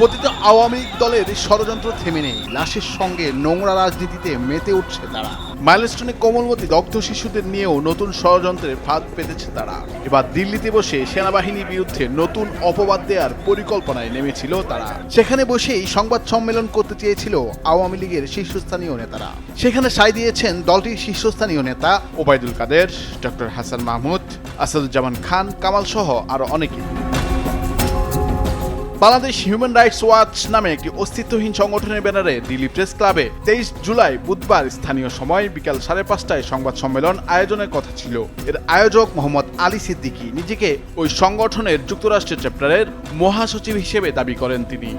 পতিত আওয়ামী লীগ দলের ষড়যন্ত্র থেমে নেই, লাশের সঙ্গে নোংরা রাজনীতিতে মেতে উঠছে তারা। মাইলস্টোনে কোমলমতি দগ্ধ শিশুদের নিয়েও নতুন ষড়যন্ত্রের ফাঁদ পেতেছে তারা। এবার দিল্লিতে বসে সেনাবাহিনীর বিরুদ্ধে নতুন অপবাদ দেওয়ার পরিকল্পনায় নেমেছিল তারা। সেখানে বসেই সংবাদ সম্মেলন করতে চেয়েছিল আওয়ামী লীগের শীর্ষস্থানীয় নেতারা। সেখানে সায় দিয়েছেন দলটির শীর্ষস্থানীয় নেতা ওবায়দুল কাদের, ডক্টর হাসান মাহমুদ, আসাদুজ্জামান খান কামাল সহ আরো অনেকে। বাংলাদেশ হিউম্যান রাইটস ওয়াচ নামে একটি অস্তিত্বহীন সংগঠনের ব্যানারে দিল্লি প্রেস ক্লাবে 23 জুলাই বুধবার স্থানীয় সময় বিকাল 5:30টায় সংবাদ সম্মেলন আয়োজনের কথা ছিল। এর আয়োজক মোহাম্মদ আলী সিদ্দিকী নিজেকে ওই সংগঠনের যুক্তরাষ্ট্রের চ্যাপ্টারের মহাসচিব হিসেবে দাবি করেন তিনি।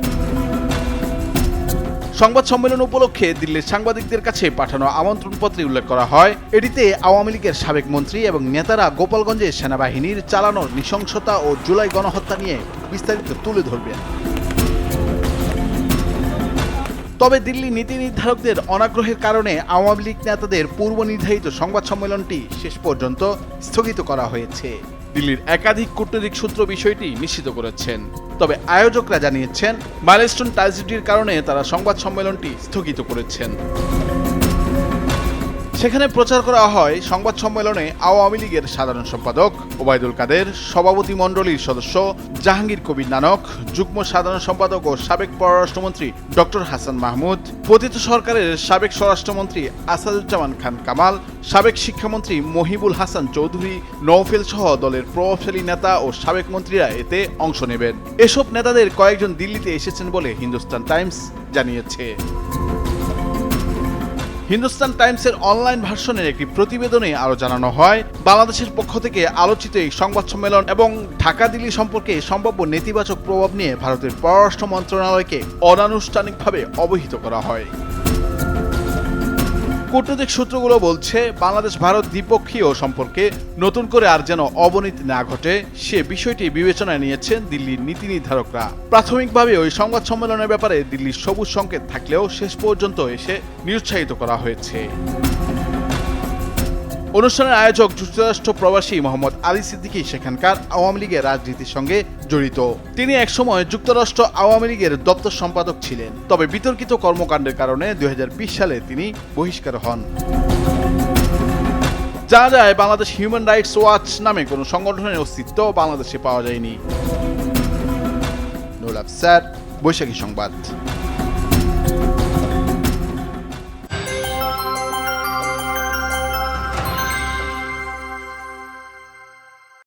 সংবাদ সম্মেলন উপলক্ষে দিল্লির সাংবাদিকদের কাছে পাঠানো আমন্ত্রণপত্রে উল্লেখ করা হয়, এটিতে আওয়ামী লীগের সাবেক মন্ত্রী এবং নেতারা গোপালগঞ্জে সেনাবাহিনীর চালানোর নৃশংসতা ও জুলাই গণহত্যা নিয়ে বিস্তারিত তুলে ধরবেন। তবে দিল্লি নীতি নির্ধারকদের অনাগ্রহের কারণে আওয়ামী লীগ নেতাদের পূর্ব নির্ধারিত সংবাদ সম্মেলনটি শেষ পর্যন্ত স্থগিত করা হয়েছে। দিল্লির একাধিক কূটনৈতিক সূত্র বিষয়টি নিশ্চিত করেছেন। তবে আয়োজকরা জানিয়েছেন, মাইলস্টোন ট্র্যাজেডির কারণে তারা সংবাদ সম্মেলনটি স্থগিত করেছেন। সেখানে প্রচার করা হয় সংবাদ সম্মেলনে আওয়ামী লীগের সাধারণ সম্পাদক ওবায়দুল কাদের, সভাপতি মণ্ডলীর সদস্য জাহাঙ্গীর কবির নানক, যুগ্ম সাধারণ সম্পাদক ও সাবেক পররাষ্ট্রমন্ত্রী ডক্টর হাসান মাহমুদ, পতিত সরকারের সাবেক স্বরাষ্ট্রমন্ত্রী আসাদুজ্জামান খান কামাল, সাবেক শিক্ষামন্ত্রী মহিবুল হাসান চৌধুরী, নওফেল সহ দলের প্রভাবশালী নেতা ও সাবেক মন্ত্রীরা এতে অংশ নেবেন। এসব নেতাদের কয়েকজন দিল্লিতে এসেছেন বলে হিন্দুস্তান টাইমস জানিয়েছে। হিন্দুস্তান টাইমসের অনলাইন ভার্সনের একটি প্রতিবেদনে আরও জানানো হয়, বাংলাদেশের পক্ষ থেকে আলোচিত এই সংবাদ সম্মেলন এবং ঢাকা দিল্লি সম্পর্কে সম্ভাব্য নেতিবাচক প্রভাব নিয়ে ভারতের পররাষ্ট্র মন্ত্রণালয়কে অনানুষ্ঠানিকভাবে অবহিত করা হয়। কূটনৈতিক সূত্রগুলো বলছে, বাংলাদেশ ভারত দ্বিপক্ষীয় সম্পর্কে নতুন করে আর যেন অবনতি না ঘটে সে বিষয়টি বিবেচনায় নিয়েছেন দিল্লির নীতি নির্ধারকরা। প্রাথমিকভাবে ওই সংবাদ সম্মেলনের ব্যাপারে দিল্লির সবুজ সংকেত থাকলেও শেষ পর্যন্ত এসে নিরুৎসাহিত করা হয়েছে। অনুষ্ঠানের আয়োজক যুক্তরাষ্ট্র প্রবাসী মোহাম্মদ আলী সিদ্দিকী সেখানকার আওয়ামী লীগের রাজনীতির সঙ্গে জড়িত। তিনি একসময় যুক্তরাষ্ট্র আওয়ামী লীগের দপ্তর সম্পাদক ছিলেন। তবে বিতর্কিত কর্মকাণ্ডের কারণে 2020 সালে তিনি বহিষ্কার হন। জানা যায়, বাংলাদেশ হিউম্যান রাইটস ওয়াচ নামে কোনো সংগঠনের অস্তিত্ব বাংলাদেশে পাওয়া যায়নি। নুরুল আফসার, বৈশাখী সংবাদ।